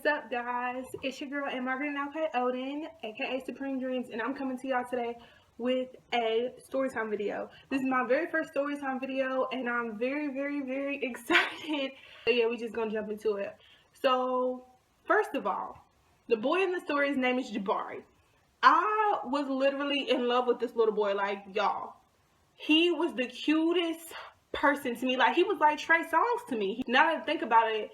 What's up, guys? It's your girl, Margaret Odin, aka Supreme Dreams, and I'm coming to y'all today with a storytime video. This is my very first storytime video, and I'm very excited. So yeah, we just gonna jump into it. So, first of all, the boy in the story's name is Jabari. I was literally in love with this little boy, like, y'all. He was the cutest person to me. Like, he was like Trey Songz to me. Now that I think about it,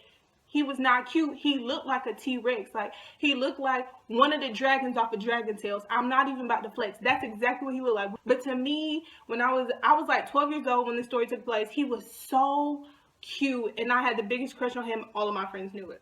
he was not cute. He looked like a T-Rex. Like, he looked like one of the dragons off of Dragon Tales. I'm not even about to flex. That's exactly what he looked like. But to me, when I was like 12 years old when this story took place, he was so cute, and I had the biggest crush on him. All of my friends knew it.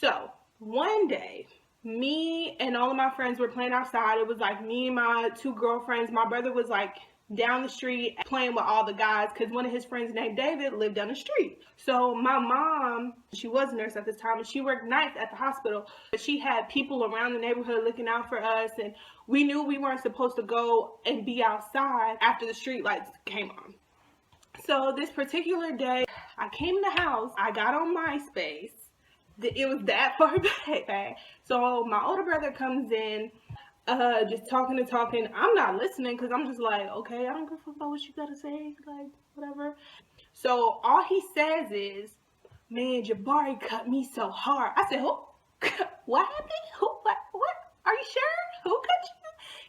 So one day, me and all of my friends were playing outside. It was like me and my two girlfriends. My brother was like down the street playing with all the guys because one of his friends named David lived down the street. So my mom, she was a nurse at this time, and she worked nights at the hospital, but she had people around the neighborhood looking out for us, and we knew we weren't supposed to go and be outside after the street lights came on. So this particular day, I came in the house, I got on MySpace. It was that far back. So my older brother comes in, just talking and talking. I'm not listening because I'm just like, okay, I don't give a fuck about what you gotta say, like, whatever. So all he says is, man, Jabari cut me so hard. I said, who? What happened? Who? What? Are you sure? Who cut you?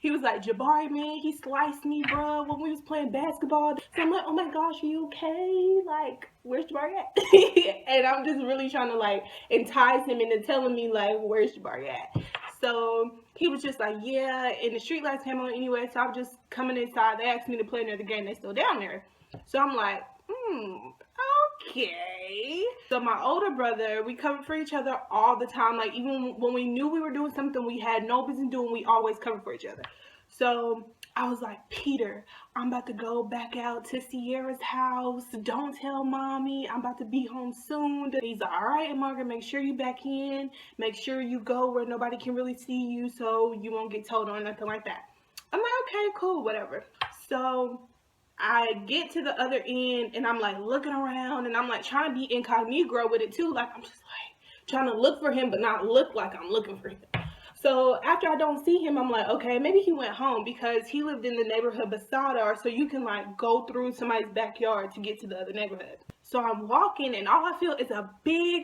He was like, Jabari, man, he sliced me, bro, when we was playing basketball. So I'm like, oh my gosh, are you okay? Like, where's Jabari at? And I'm just really trying to, like, entice him into telling me, like, where's Jabari at? So he was just like, yeah, and the street lights came on anyway, so I'm just coming inside. They asked me to play another game. They still down there. So I'm like, okay. So my older brother, we covered for each other all the time. Like, even when we knew we were doing something we had no business doing, we always covered for each other. So I was like, Peter, I'm about to go back out to Sierra's house. Don't tell mommy. I'm about to be home soon. He's like, all right, Margaret, make sure you back in. Make sure you go where nobody can really see you so you won't get told or nothing like that. I'm like, okay, cool, whatever. So I get to the other end, and I'm like looking around, and I'm like trying to be incognito with it too. Like, I'm just like trying to look for him, but not look like I'm looking for him. So after I don't see him, I'm like, okay, maybe he went home because he lived in the neighborhood beside ours, so you can like go through somebody's backyard to get to the other neighborhood. So I'm walking, and all I feel is a big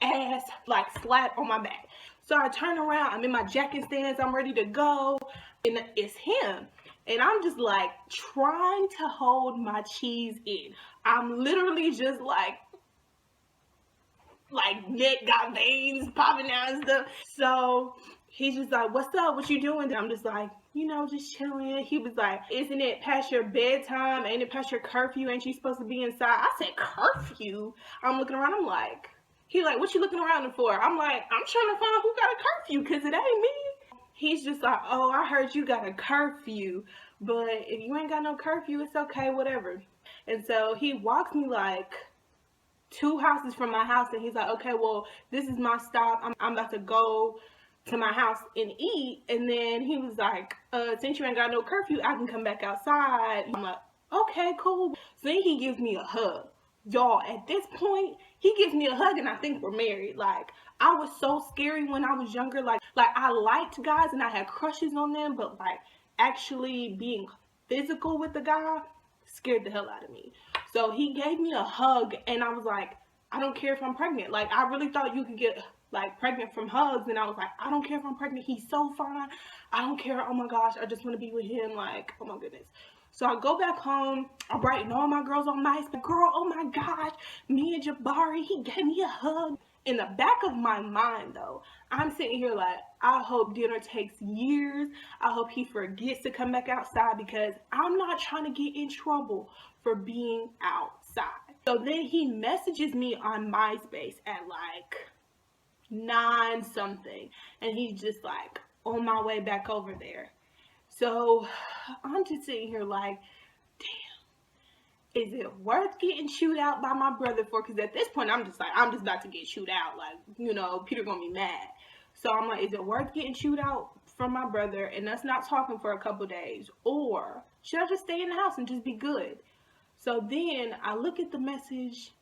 ass like slap on my back. So I turn around, I'm in my jacket stance, I'm ready to go, and it's him. And I'm just like trying to hold my cheese in. I'm literally just like neck got veins popping out and stuff. So he's just like, what's up? What you doing? I'm just like, you know, just chilling. He was like, isn't it past your bedtime? Ain't it past your curfew? Ain't you supposed to be inside? I said, curfew? I'm looking around. I'm like, he like, what you looking around for? I'm like, I'm trying to find out who got a curfew because it ain't me. He's just like, oh, I heard you got a curfew, but if you ain't got no curfew, it's okay, whatever. And so he walks me like 2 houses from my house, and he's like, okay, well, this is my stop. I'm about to go to my house and eat. And then he was like, since you ain't got no curfew, I can come back outside. I'm like, okay, cool. So then he gives me a hug. Y'all, at this point, he gives me a hug, and I think we're married. Like, I was so scary when I was younger. Like I liked guys and I had crushes on them, but like actually being physical with the guy scared the hell out of me. So he gave me a hug, and I was like, I don't care if I'm pregnant. Like, I really thought you could get like pregnant from hugs, and I was like, I don't care if I'm pregnant. He's so fine. I don't care. Oh my gosh, I just want to be with him. Like, oh my goodness. So I go back home, I'm writing all my girls on MySpace. Girl, oh my gosh, me and Jabari, he gave me a hug. In the back of my mind, though, I'm sitting here like, I hope dinner takes years. I hope he forgets to come back outside because I'm not trying to get in trouble for being outside. So then he messages me on MySpace at like 9 something, and he's just like, on my way back over there. So I'm just sitting here like, damn, is it worth getting chewed out by my brother for? Because at this point, I'm just about to get chewed out. Like, you know, Peter gonna be mad. So I'm like, is it worth getting chewed out from my brother and us not talking for a couple days? Or should I just stay in the house and just be good? So then I look at the message,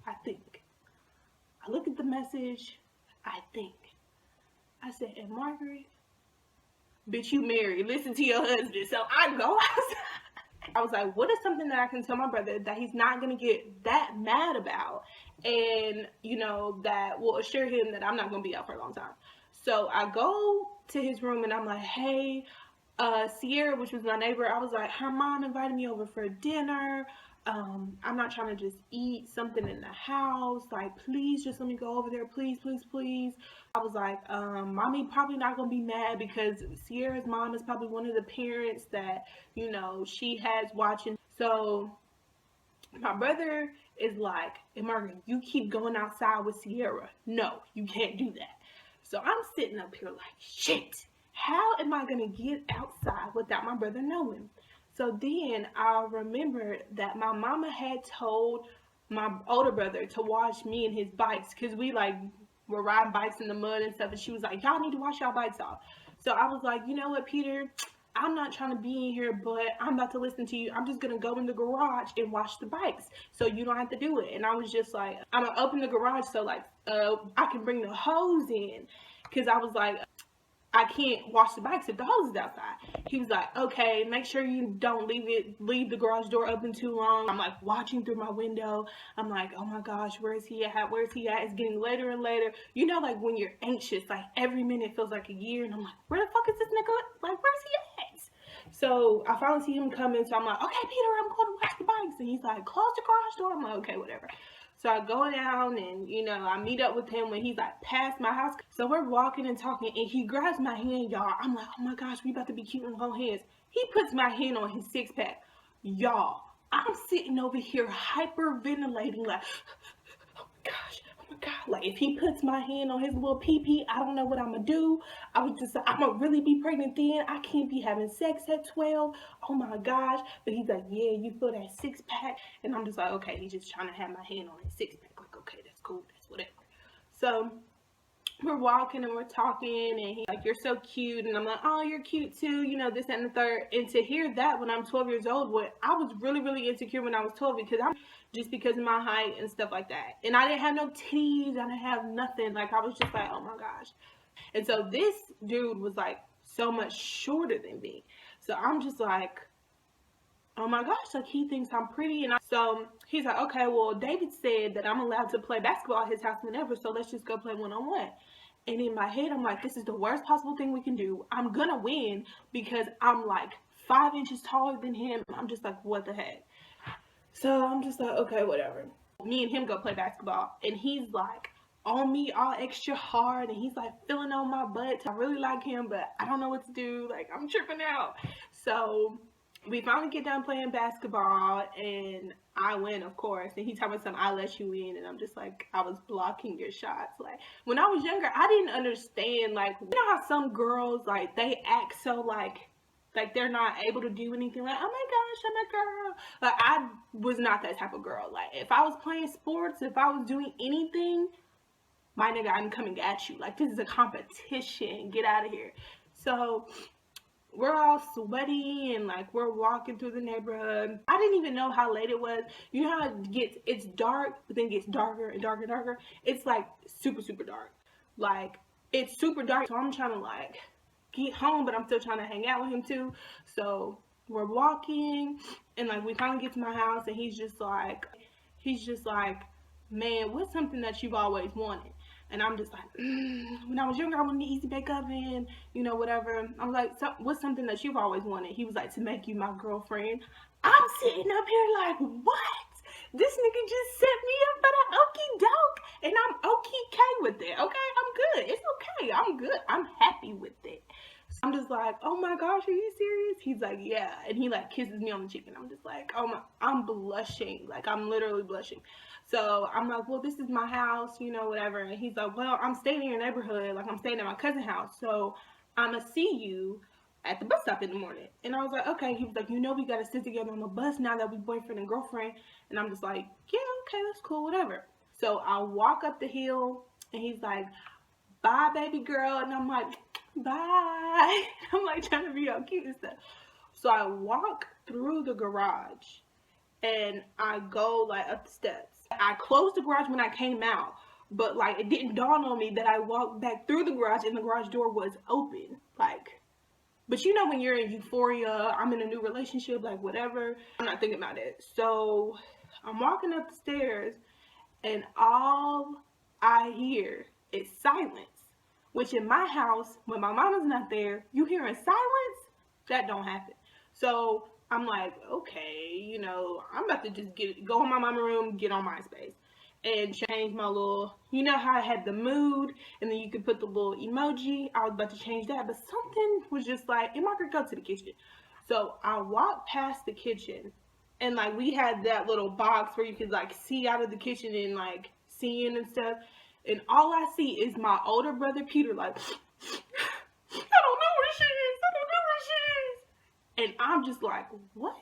I think. I said, and Margaret, bitch, you married. Listen to your husband. So I go outside. I was like, what is something that I can tell my brother that he's not going to get that mad about? And, that will assure him that I'm not going to be out for a long time. So I go to his room and I'm like, hey, Sierra, which was my neighbor, I was like, her mom invited me over for dinner. I'm not trying to just eat something in the house. Like, please just let me go over there. Please, please, please. I was like, mommy probably not going to be mad because Sierra's mom is probably one of the parents that, she has watching. So my brother is like, hey, Margaret, you keep going outside with Sierra. No, you can't do that. So I'm sitting up here like, shit, how am I going to get outside without my brother knowing? So then I remembered that my mama had told my older brother to wash me and his bikes because we were riding bikes in the mud and stuff. And she was like, y'all need to wash y'all bikes off. So I was like, you know what, Peter? I'm not trying to be in here, but I'm about to listen to you. I'm just going to go in the garage and wash the bikes so you don't have to do it. And I was just like, I'm going to open the garage so I can bring the hose in because I was like, I can't wash the bikes if the hose is outside. He was like, okay, make sure you don't leave the garage door open too long. I'm like watching through my window. I'm like, oh my gosh, where is he at? Where is he at? It's getting later and later. Like when you're anxious, like every minute feels like a year. And I'm like, where the fuck is this nigga? Like, where's he at? So I finally see him coming. So I'm like, okay, Peter, I'm going to wash the bikes. And he's like, close the garage door. I'm like, okay, whatever. So I go down and, I meet up with him when he's like past my house. So we're walking and talking and he grabs my hand, y'all. I'm like, oh my gosh, we about to be cute and hold hands. He puts my hand on his six pack. Y'all, I'm sitting over here hyperventilating like, oh my gosh. God, like if he puts my hand on his little pee-pee, I don't know what I'm gonna do. I'm gonna really be pregnant then. I can't be having sex at 12. Oh my gosh. But he's like, yeah, you feel that six pack. And I'm just like, okay, he's just trying to have my hand on his six pack. Like, okay, that's cool, that's whatever. So we're walking and we're talking and he's like, you're so cute. And I'm like, oh, you're cute too, this, that, and the third. And to hear that when I'm 12 years old, I was really, really insecure when I was 12 because of my height and stuff like that. And I didn't have no titties. I didn't have nothing. Like, I was just like, oh my gosh. And so this dude was like so much shorter than me. So I'm just like, oh my gosh, like he thinks I'm pretty. And so he's like, okay, well, David said that I'm allowed to play basketball at his house whenever, so let's just go play one-on-one. And in my head, I'm like, this is the worst possible thing we can do. I'm gonna win because I'm like 5 inches taller than him. I'm just like, what the heck? So I'm just like, okay, whatever. Me and him go play basketball and he's like on me all extra hard and he's like feeling on my butt. I really like him, but I don't know what to do. Like, I'm tripping out. So we finally get done playing basketball and I win, of course. And he told me something, I let you in. And I'm just like, I was blocking your shots. Like, when I was younger, I didn't understand, like, you know how some girls, like, they act so, like they're not able to do anything. Like, oh my gosh, I'm a girl. Like, I was not that type of girl. Like, if I was playing sports, if I was doing anything, my nigga, I'm coming at you. Like, this is a competition. Get out of here. So we're all sweaty and like we're walking through the neighborhood. I didn't even know how late it was. You know how it's dark, but then it gets darker and darker and darker. It's like super, super dark. Like, it's super dark. So I'm trying to like get home, but I'm still trying to hang out with him too. So we're walking and like we finally get to my house and he's just like, man, what's something that you've always wanted? And I'm just like, when I was younger, I wanted an easy bake oven, whatever. I was like, so, what's something that you've always wanted? He was like, to make you my girlfriend. I'm sitting up here like, what? This nigga just set me up for the okie doke. And I'm okay with it. Okay, I'm good. It's okay. I'm good. I'm happy with it. So I'm just like, oh my gosh, are you serious? He's like, yeah. And he like kisses me on the cheek. And I'm just like, oh my, I'm blushing. Like, I'm literally blushing. So I'm like, well, this is my house, whatever. And he's like, well, I'm staying in your neighborhood. Like, I'm staying at my cousin's house. So I'm going to see you at the bus stop in the morning. And I was like, okay. He was like, we got to sit together on the bus now that we boyfriend and girlfriend. And I'm just like, yeah, okay, that's cool, whatever. So I walk up the hill and he's like, bye, baby girl. And I'm like, bye. I'm like trying to be all cute and stuff. So I walk through the garage and I go like up the steps. I closed the garage when I came out, But like it didn't dawn on me that I walked back through the garage and the garage door was open. Like, but you know when you're in euphoria, I'm in a new relationship, like whatever. I'm not thinking about it. So I'm walking up the stairs and all I hear is silence. Which in my house, when my mama's not there, you hearing silence? That don't happen. So I'm like, okay, you know, I'm about to just go in my mama room, get on MySpace, and change my little, you know how I had the mood, and then you could put the little emoji. I was about to change that, but something was just like, am I gonna go to the kitchen? So I walked past the kitchen, and like we had that little box where you could like see out of the kitchen and like seeing and stuff. And all I see is my older brother Peter like, I don't know where she is. I don't know where she is. And I'm just like, what?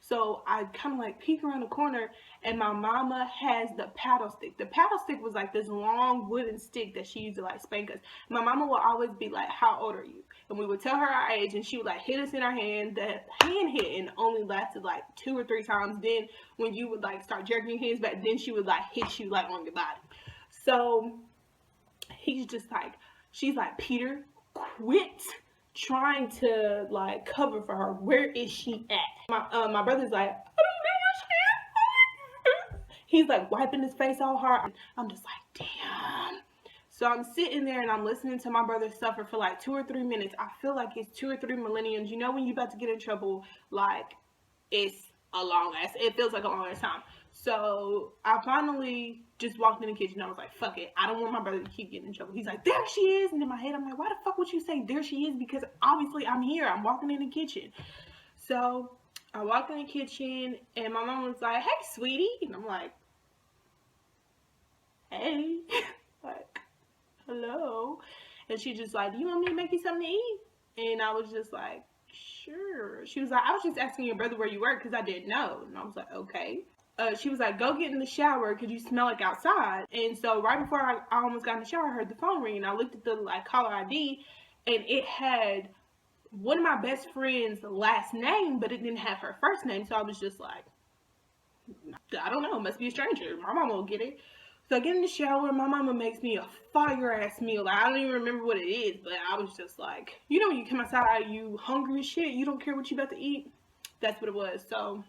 So I kind of like peek around the corner, and my mama has the paddle stick. The paddle stick was like this long wooden stick that she used to like spank us. My mama would always be like, how old are you? And we would tell her our age, and she would like hit us in our hand. That hand hitting only lasted like 2 or 3 times. Then when you would like start jerking your hands back, then she would like hit you like on your body. So he's just like, she's like, Peter, quit trying to like cover for her. Where is she at? My brother's like, I don't know where she is. He's like wiping his face all hard. I'm just like, damn. So I'm sitting there and I'm listening to my brother suffer for like 2 or 3 minutes. I feel like it's 2 or 3 millenniums. You know when you're about to get in trouble, like it's a long ass. It feels like a long ass time. So I finally just walked in the kitchen. I was like, fuck it. I don't want my brother to keep getting in trouble. He's like, there she is. And in my head, I'm like, why the fuck would you say there she is? Because obviously I'm here. I'm walking in the kitchen. So I walked in the kitchen and my mom was like, hey, sweetie. And I'm like, hey, like, hello. And she just like, do you want me to make you something to eat? And I was just like, sure. She was like, I was just asking your brother where you were because I didn't know. And I was like, okay. She was like, go get in the shower because you smell like outside. And so right before I almost got in the shower, I heard the phone ring. And I looked at the like caller ID, and it had one of my best friend's last name, but it didn't have her first name. So I was just like, I don't know, must be a stranger. My mama will get it. So I get in the shower, my mama makes me a fire ass meal. Like, I don't even remember what it is, but I was just like, you know when you come outside, you hungry as shit, you don't care what you about to eat? That's what it was. So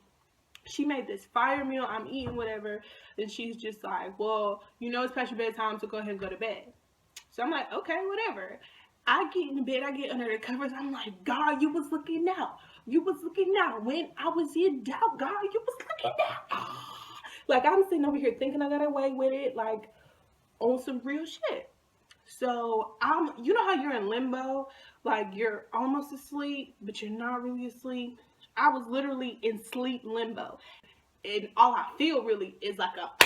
she made this fire meal, I'm eating whatever, and she's just like, well, you know it's past your bedtime, so go ahead and go to bed. So I'm like, okay, whatever. I get in bed, I get under the covers, I'm like, God, you was looking out. You was looking out. When I was in doubt, God, you was looking out. Like, I'm sitting over here thinking I got away with it, like, on some real shit. So, you know how you're in limbo? Like, you're almost asleep, but you're not really asleep? I was literally in sleep limbo. And all I feel really is like a...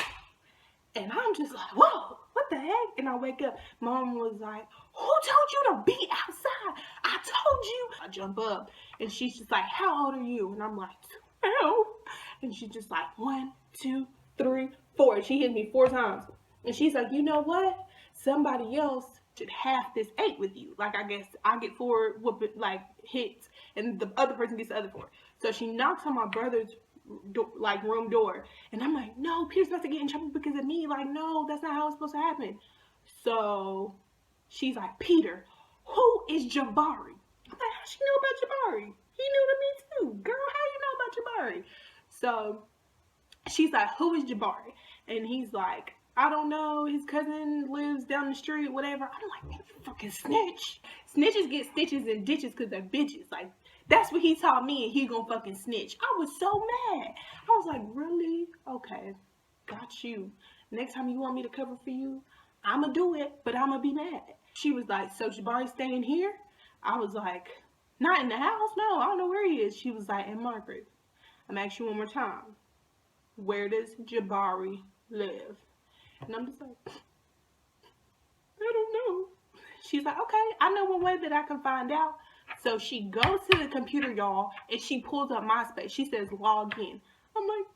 And I'm just like, whoa, what the heck? And I wake up. Mom was like, who told you to be outside? I told you. I jump up. And she's just like, how old are you? And I'm like, 12. And she's just like, 1, 2, 3, 4. And she hit me 4 times. And she's like, you know what? Somebody else should have this 8 with you. Like, I guess I get 4 like hits, and the other person gets the other 4. So she knocks on my brother's like room door, and I'm like, no, Peter's about to get in trouble because of me. Like, no, that's not how it's supposed to happen. So she's like, Peter, who is Jabari? I'm like, how she know about Jabari? He knew to me too. Girl, how you know about Jabari? So she's like, who is Jabari? And he's like, I don't know, his cousin lives down the street, whatever. I'm like, man, fucking snitch. Snitches get stitches and ditches because they're bitches. Like, that's what he taught me, and he gonna fucking snitch. I was so mad. I was like, really? Okay, got you. Next time you want me to cover for you, I'ma do it, but I'ma be mad. She was like, so Jabari's staying here? I was like, not in the house, no, I don't know where he is. She was like, and Margaret, I'm asking you one more time. Where does Jabari live? And I'm just like, I don't know. She's like, okay, I know one way that I can find out. So she goes to the computer, y'all, and she pulls up MySpace. She says, log in. I'm like,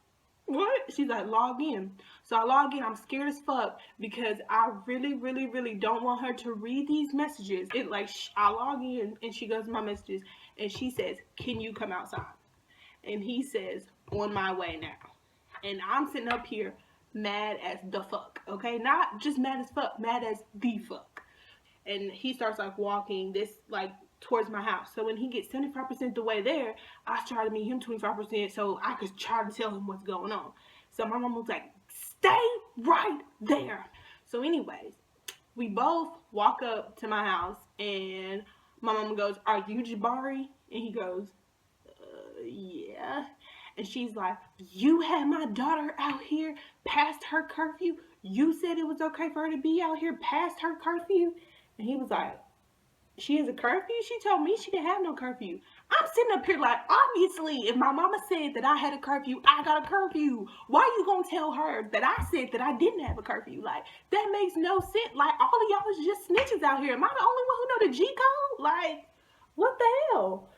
what? She's like, log in. So I log in. I'm scared as fuck because I really, really, really don't want her to read these messages. It like, I log in, and she goes to my messages, and she says, can you come outside? And he says, on my way now. And I'm sitting up here mad as the fuck, okay? Not just mad as fuck, mad as the fuck. And he starts like walking this like towards my house. So when he gets 75% the way there, I try to meet him 25% so I could try to tell him what's going on. So my mom was like, stay right there. So anyways, we both walk up to my house and my mom goes, are you Jabari? And he goes, yeah. And she's like, you had my daughter out here past her curfew? You said it was okay for her to be out here past her curfew? And he was like, she has a curfew? She told me she didn't have no curfew. I'm sitting up here like, obviously, if my mama said that I had a curfew, I got a curfew. Why you gonna tell her that I said that I didn't have a curfew? Like, that makes no sense. Like, all of y'all is just snitches out here. Am I the only one who know the G code? Like, what the hell?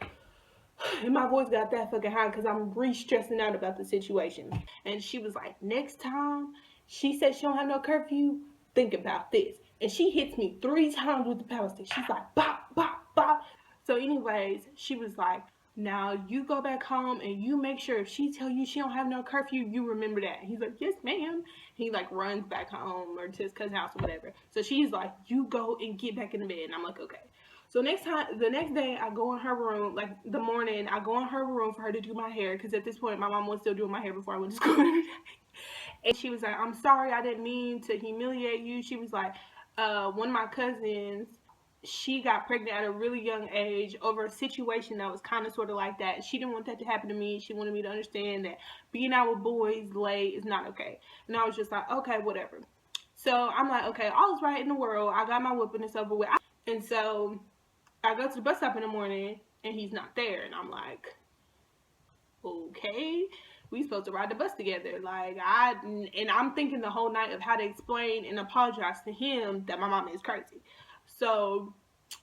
And my voice got that fucking high because I'm re-stressing out about the situation. And she was like, next time she said she don't have no curfew, think about this. And she hits me 3 times with the power stick. She's like, bop, bop, bop. So anyways, she was like, now you go back home and you make sure if she tell you she don't have no curfew, you remember that. He's like, yes, ma'am. He like runs back home or to his cousin's house or whatever. So she's like, you go and get back in the bed. And I'm like, okay. So the next day, I go in her room, like the morning, I go in her room for her to do my hair. Because at this point, my mom was still doing my hair before I went to school. And she was like, I'm sorry, I didn't mean to humiliate you. She was like, one of my cousins, she got pregnant at a really young age over a situation that was kind of sort of like that. She didn't want that to happen to me. She wanted me to understand that being out with boys late is not okay. And I was just like, okay, whatever. So I'm like, okay, all's right in the world. I got my whooping and over with. And so I go to the bus stop in the morning and he's not there. And I'm like, okay, we supposed to ride the bus together. Like, I'm thinking the whole night of how to explain and apologize to him that my mom is crazy. So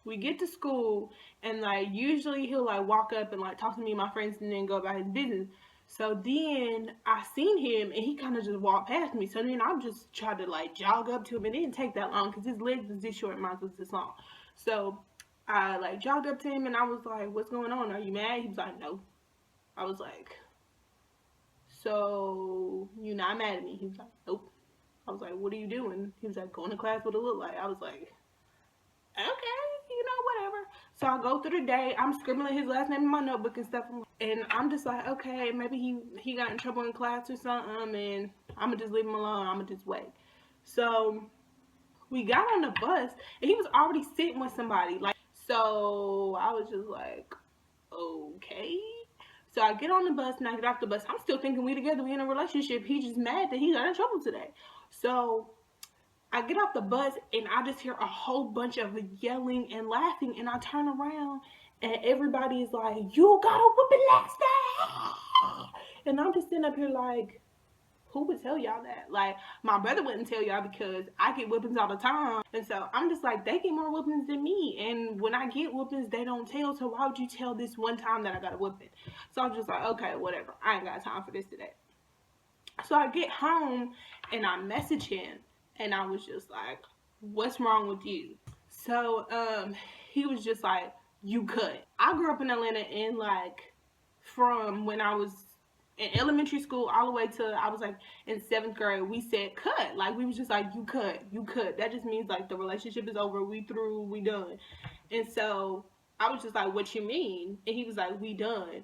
we get to school and like usually he'll like walk up and like talk to me and my friends and then go about his business. So then I seen him and he kind of just walked past me. So then I'm just trying to like jog up to him. It didn't take that long because his legs was this short and mine was this long. So I like jogged up to him and I was like, what's going on? Are you mad? He was like, no. I was like, so you're not mad at me? He was like, nope. I was like, what are you doing? He was like, going to class, what it look like? I was like, okay, whatever. So I go through the day, I'm scribbling his last name in my notebook and stuff, and I'm just like, okay, maybe he got in trouble in class or something, and I'm gonna just leave him alone, I'm gonna just wait. So we got on the bus, and he was already sitting with somebody, like, so I was just like, okay. So I get on the bus and I get off the bus. I'm still thinking we together, we in a relationship. He's just mad that he got in trouble today. So I get off the bus and I just hear a whole bunch of yelling and laughing. And I turn around and everybody is like, you got a whooping last night. And I'm just sitting up here like, who would tell y'all that? Like, my brother wouldn't tell y'all because I get whoopings all the time. And so I'm just like, they get more whoopings than me. And when I get whoopings, they don't tell. So why would you tell this one time that I got a whooping? So I'm just like, okay, whatever. I ain't got time for this today. So I get home and I message him. And I was just like, what's wrong with you? So he was just like, you cut. I grew up in Atlanta and like from when I was in elementary school all the way to I was like in 7th grade, we said cut. Like we was just like, you cut. That just means like the relationship is over, we through, we done. And so I was just like, what you mean? And he was like, we done.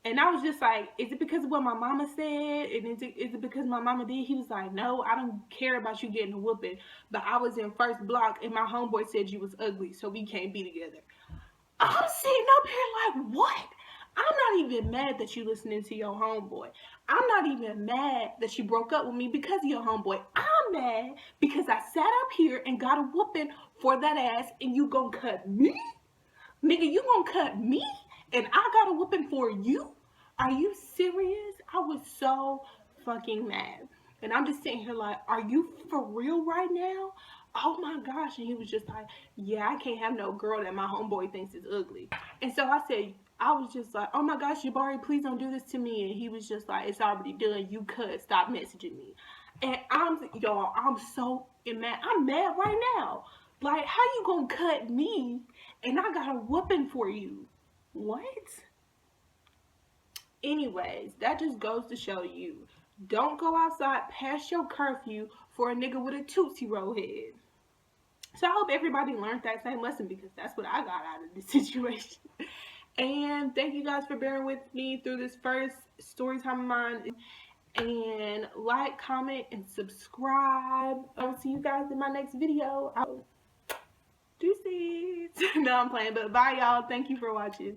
And I was just like, is it because of what my mama said? And is it because my mama did? He was like, no, I don't care about you getting a whooping. But I was in first block and my homeboy said you was ugly, so we can't be together. I'm sitting up here like, what? I'm not even mad that you listening to your homeboy. I'm not even mad that you broke up with me because of your homeboy. I'm mad because I sat up here and got a whooping for that ass and you gonna cut me? Nigga, you gonna cut me? And I got a whooping for you? Are you serious? I was so fucking mad. And I'm just sitting here like, are you for real right now? Oh my gosh. And he was just like, yeah, I can't have no girl that my homeboy thinks is ugly. And so I was just like, oh my gosh, Jabari, please don't do this to me. And he was just like, it's already done. You could stop messaging me. And I'm so mad. I'm mad right now. Like, how you gonna cut me and I got a whooping for you? What? Anyways, that just goes to show you, Don't go outside past your curfew for a nigga with a Tootsie Roll head. So I hope everybody learned that same lesson, because that's what I got out of this situation. And thank you guys for bearing with me through this first story time of mine. And like, comment, and subscribe. I'll see you guys in my next video. Deuces. No, I'm playing, but bye, y'all. Thank you for watching.